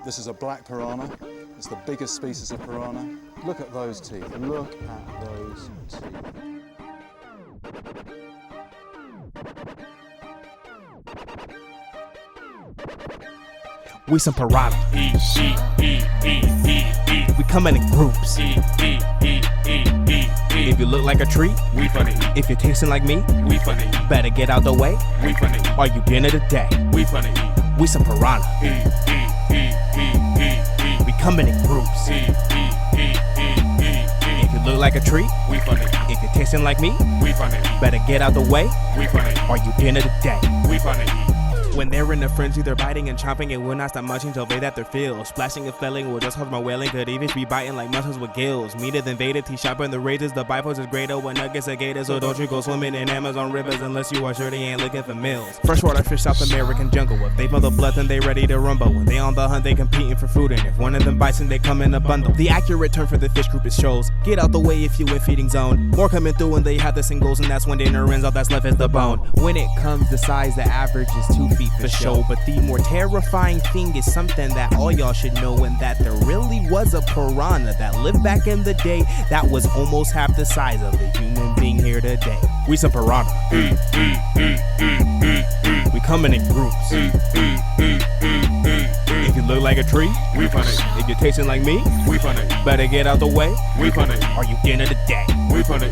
This is a black piranha. It's the biggest species of piranha. Look at those teeth. Look at those teeth. We some piranha. We coming in groups. If you look like a tree, we funny. If you're tasting like me, we funny. Better get out the way. We funny. Are you dinner today? We funny. We some piranha. We coming in groups. If you look like a tree, we funny. If you're tasting like me, we funny. Better get out the way. We funny. Are you dinner today? We funny. When they're in a frenzy, they're biting and chomping and will not stop munching till they that their fill. Splashing and felling will just cause my wailing. Could even be biting like muscles with gills. Meaner than Vader, teeth sharper than the razors. The bipos is greater when nuggets are gators. So don't you go swimming in Amazon rivers unless you are sure they ain't looking for meals. Freshwater fish South American jungle. If they feel the blood, then they ready to rumble. When they on the hunt, they competing for food. And if one of them bites, then they come in a bundle. The accurate term for the fish group is shoals. Get out the way if you in feeding zone. More coming through when they have the singles, and that's when dinner ends. All that's left is the bone. When it comes to size, the average is 2 feet for show. But the more terrifying thing is something that all y'all should know, and that there really was a piranha that lived back in the day that was almost half the size of a human being here today. We some piranha. We coming in groups. If you look like a tree, we funny. If you're tasting like me, we funny. Better get out the way. We funny. Are you dinner today? We funny.